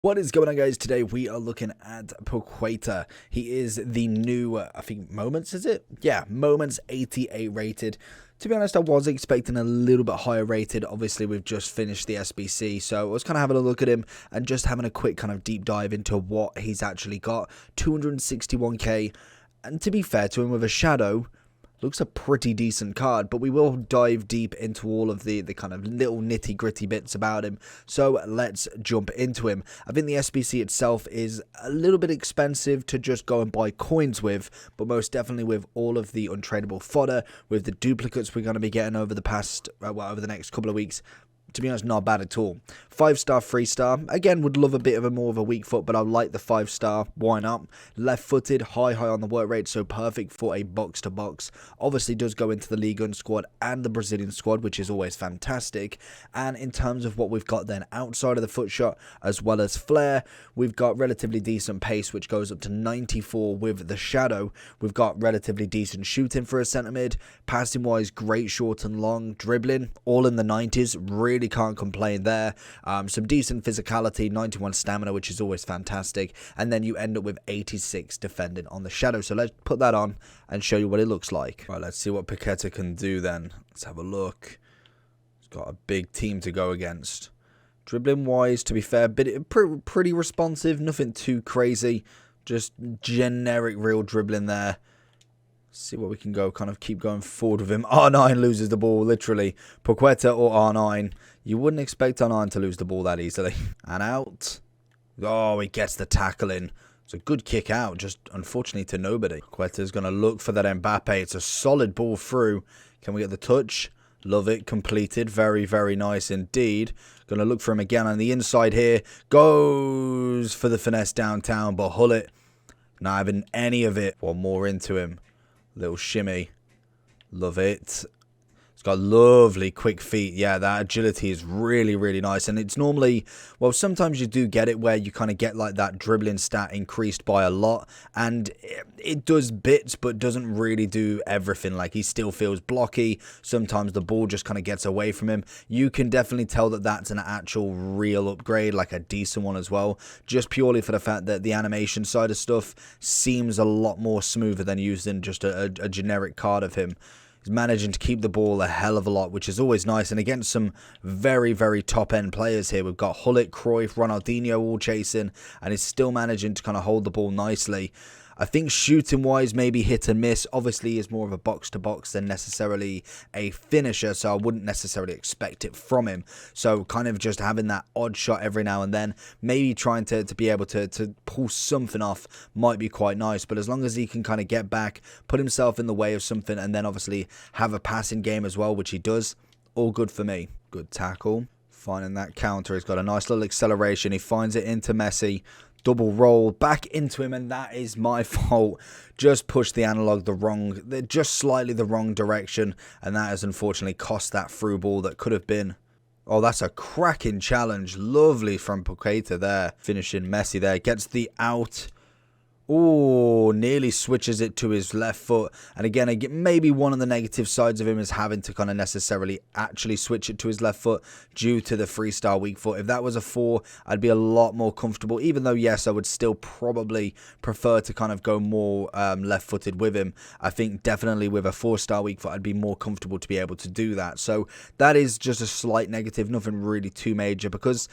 What is going on, guys? Today we are looking at Paqueta. He is the new, I think, Moments, is it? Yeah, Moments 88 rated. To be honest, I was expecting a little bit higher rated. Obviously, we've just finished the SBC, so I was kind of having a look at him and just having a quick kind of deep dive into what he's actually got. 261k, and to be fair to him, with a shadow, looks a pretty decent card, but we will dive deep into all of the kind of little nitty gritty bits about him. So let's jump into him. I think the SBC itself is a little bit expensive to just go and buy coins with, but most definitely with all of the untradeable fodder, with the duplicates we're going to be getting over the next couple of weeks. To be honest, not bad at all. 5-star, 3-star. Again, would love a bit of a more of a weak foot, but I like the 5-star. Why not? Left-footed, high on the work rate, so perfect for a box-to-box. Obviously does go into the Ligue 1 squad and the Brazilian squad, which is always fantastic. And in terms of what we've got then outside of the foot shot, as well as flair, we've got relatively decent pace, which goes up to 94 with the shadow. We've got relatively decent shooting for a centre mid. Passing-wise, great short and long. Dribbling, all in the 90s. Really can't complain there. Some decent physicality, 91 stamina, which is always fantastic, and then you end up with 86 defending on the shadow. So let's put that on and show you what it looks like. Right, let's see what Paqueta can do then. Let's have a look. He's got a big team to go against. Dribbling wise, to be fair, pretty responsive, nothing too crazy, just generic real dribbling there. See what we can go, kind of keep going forward with him. R9 loses the ball, literally. Paqueta or R9. You wouldn't expect R9 to lose the ball that easily. And out. Oh, he gets the tackle in. It's a good kick out, just unfortunately to nobody. Paqueta's going to look for that Mbappe. It's a solid ball through. Can we get the touch? Love it. Completed. Very, very nice indeed. Going to look for him again on the inside here. Goes for the finesse downtown, but Hullet not having any of it. One more into him. Little shimmy. Love it. It's got lovely quick feet. Yeah, that agility is really, really nice. And it's normally, well, sometimes you do get it where you kind of get like that dribbling stat increased by a lot. And it does bits, but doesn't really do everything. Like, he still feels blocky. Sometimes the ball just kind of gets away from him. You can definitely tell that that's an actual real upgrade, like a decent one as well. Just purely for the fact that the animation side of stuff seems a lot more smoother than using just a generic card of him. He's managing to keep the ball a hell of a lot, which is always nice. And against some very, very top-end players here, we've got Hullet, Cruyff, Ronaldinho all chasing, and he's still managing to kind of hold the ball nicely. I think shooting-wise, maybe hit and miss. Obviously, is more of a box-to-box than necessarily a finisher, so I wouldn't necessarily expect it from him. So kind of just having that odd shot every now and then, maybe trying to be able to pull something off might be quite nice. But as long as he can kind of get back, put himself in the way of something, and then obviously have a passing game as well, which he does, all good for me. Good tackle. Finding that counter. He's got a nice little acceleration. He finds it into Messi. Double roll back into him, and that is my fault. Just pushed the analog just slightly the wrong direction, and that has unfortunately cost that through ball that could have been. Oh, that's a cracking challenge. Lovely from Paqueta there. Finishing Messi there. Gets the out. Oh, nearly switches it to his left foot. And again, maybe one of the negative sides of him is having to kind of necessarily actually switch it to his left foot due to the 3-star weak foot. If that was a 4, I'd be a lot more comfortable. Even though, yes, I would still probably prefer to kind of go more left-footed with him. I think definitely with a 4-star weak foot, I'd be more comfortable to be able to do that. So that is just a slight negative. Nothing really too major because,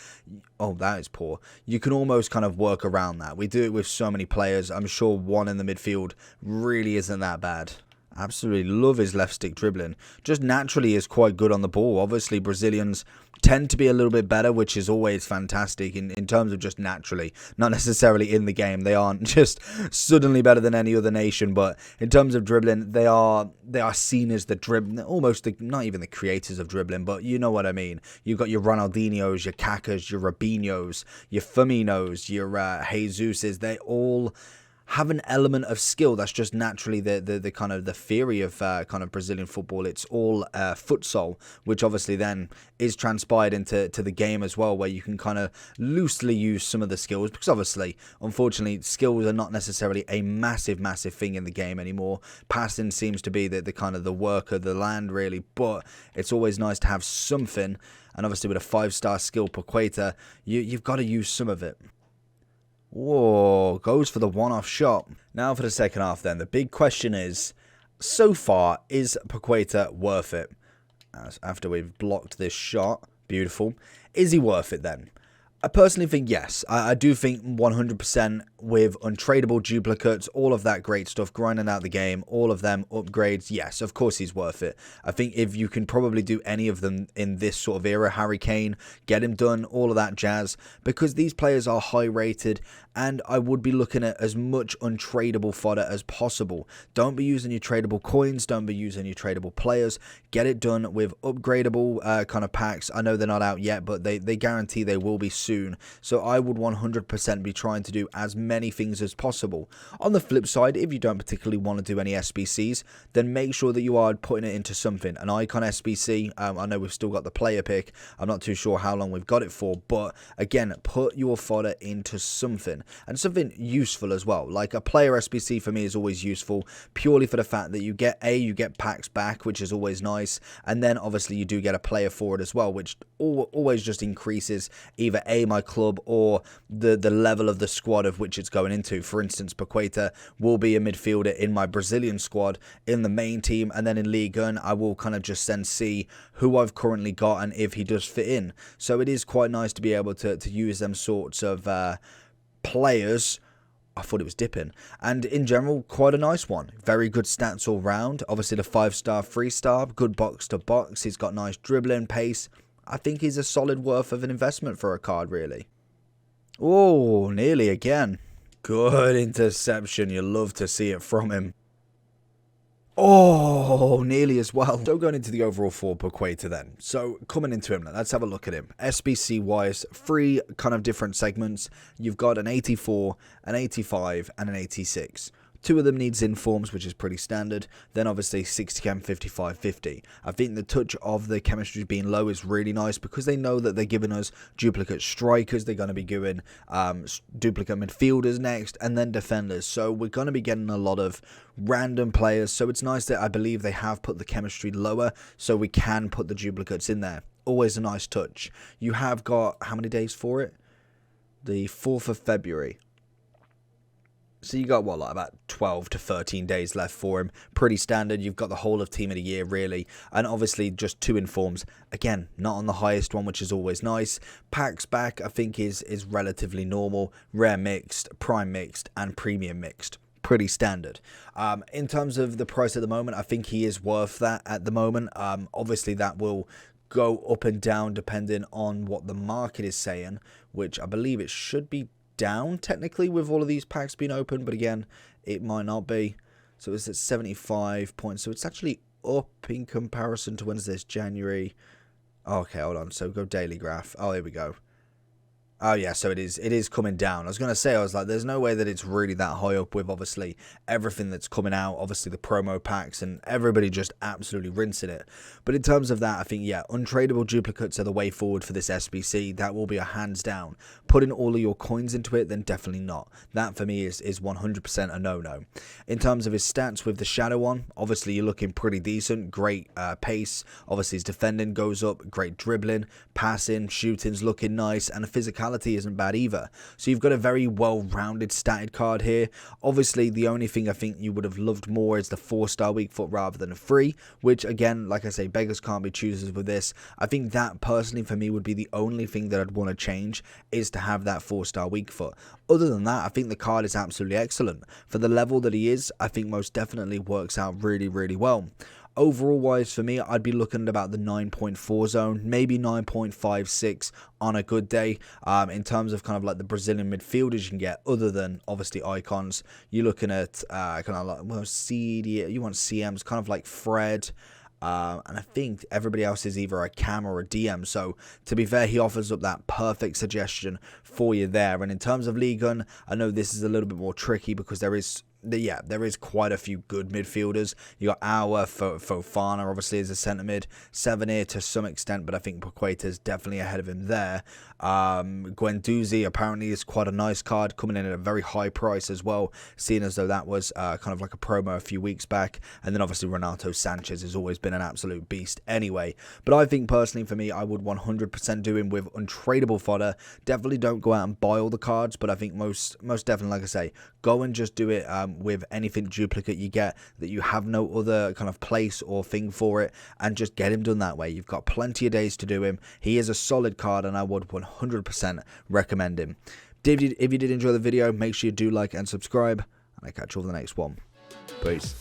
oh, that is poor. You can almost kind of work around that. We do it with so many players. I'm sure one in the midfield really isn't that bad. Absolutely love his left stick dribbling. Just naturally is quite good on the ball. Obviously, Brazilians tend to be a little bit better, which is always fantastic in terms of just naturally. Not necessarily in the game. They aren't just suddenly better than any other nation, but in terms of dribbling, they are seen as not even the creators of dribbling, but you know what I mean. You've got your Ronaldinhos, your Kakas, your Robinhos, your Firminos, your Jesuses. They all have an element of skill. That's just naturally the kind of the theory of kind of Brazilian football. It's all futsal, which obviously then is transpired into the game as well, where you can kind of loosely use some of the skills, because obviously, unfortunately, skills are not necessarily a massive thing in the game anymore. Passing seems to be the kind of the work of the land, really, but it's always nice to have something. And obviously with a 5-star skill Paqueta, you've got to use some of it. Whoa, goes for the one-off shot. Now for the second half then. The big question is, so far, is Paqueta worth it? After we've blocked this shot, beautiful. Is he worth it then? I personally think yes. I do think 100% with untradeable duplicates, all of that great stuff, grinding out the game, all of them upgrades, yes, of course he's worth it. I think if you can probably do any of them in this sort of era, Harry Kane, get him done, all of that jazz, because these players are high rated, and I would be looking at as much untradeable fodder as possible. Don't be using your tradable coins, don't be using your tradable players. Get it done with upgradable kind of packs. I know they're not out yet, but they guarantee they will be soon. So I would 100% be trying to do as many things as possible. On the flip side, if you don't particularly want to do any SBCs, then make sure that you are putting it into something. An icon SBC, I know we've still got the player pick. I'm not too sure how long we've got it for, but again, put your fodder into something. And something useful as well. Like a player SBC for me is always useful, purely for the fact that you get packs back, which is always nice, and then obviously you do get a player for it as well, which always just increases either my club or the level of the squad of which it's going into. For instance, Paqueta will be a midfielder in my Brazilian squad in the main team, and then in Ligue 1 I will kind of just then see who I've currently got and if he does fit in. So it is quite nice to be able to use them sorts of players. I thought it was dipping, and in general quite a nice one. Very good stats all round. Obviously the 5-star 3-star, good box to box. He's got nice dribbling, pace. I think he's a solid worth of an investment for a card, really. Oh, nearly again. Good interception. You love to see it from him. Oh, nearly as well. So going into the overall for Paqueta then. So coming into him, let's have a look at him. SBC wise, 3 kind of different segments. You've got an 84, an 85, and an 86. 2 of them needs informs, which is pretty standard. Then obviously 60 chem, 55, 50. I think the touch of the chemistry being low is really nice because they know that they're giving us duplicate strikers. They're going to be giving duplicate midfielders next, and then defenders. So we're going to be getting a lot of random players. So it's nice that I believe they have put the chemistry lower so we can put the duplicates in there. Always a nice touch. You have got, how many days for it? The 4th of February. So you got, what, like about 12 to 13 days left for him. Pretty standard. You've got the whole of team of the year, really. And obviously just 2 informs. Again, not on the highest one, which is always nice. Packs back, I think, is relatively normal. Rare mixed, prime mixed, and premium mixed. Pretty standard. In terms of the price at the moment, I think he is worth that at the moment. Obviously, that will go up and down depending on what the market is saying, which I believe it should be down technically with all of these packs being open, but again, it might not be. So it's at 75 points, so it's actually up in comparison to when's this, January. Okay, hold on, so go daily graph. Oh, here we go. Oh yeah, so it is coming down. I was going to say, I was like, there's no way that it's really that high up with obviously everything that's coming out, obviously the promo packs and everybody just absolutely rinsing it. But in terms of that, I think, yeah, untradeable duplicates are the way forward for this SBC. That will be a hands down. Putting all of your coins into it, then definitely not. That for me is 100% a no-no. In terms of his stats with the shadow on, obviously you're looking pretty decent. Great pace. Obviously his defending goes up. Great dribbling, passing, shooting's looking nice, and the physicality isn't bad either. So you've got a very well-rounded statted card here. Obviously the only thing I think you would have loved more is the 4-star weak foot rather than a 3, which again, like I say, beggars can't be choosers with this. I think that personally for me would be the only thing that I'd want to change, is to have that 4-star weak foot. Other than that, I think the card is absolutely excellent. For the level that he is, I think most definitely works out really, really well. Overall wise for me, I'd be looking at about the 9.4 zone, maybe 9.56 on a good day. In terms of kind of like the Brazilian midfielders you can get, other than obviously icons, you're looking at kind of like, well, CD, you want CMs, kind of like Fred. And I think everybody else is either a cam or a DM. So to be fair, he offers up that perfect suggestion for you there. And in terms of Ligue 1, I know this is a little bit more tricky because there is yeah, there is quite a few good midfielders. You got Fofana, obviously, as a centre mid. Sevenir to some extent, but I think Paqueta is definitely ahead of him there. Guendouzi apparently is quite a nice card, coming in at a very high price as well, seeing as though that was kind of like a promo a few weeks back. And then obviously Renato Sanchez has always been an absolute beast anyway. But I think personally for me, I would 100% do him with untradeable fodder. Definitely don't go out and buy all the cards, but I think most definitely, like I say, go and just do it with anything duplicate you get that you have no other kind of place or thing for it, and just get him done that way. You've got plenty of days to do him. He is a solid card, and I would 100% recommend him. If you did enjoy the video, make sure you do like and subscribe, and I'll catch you on the next one. Peace.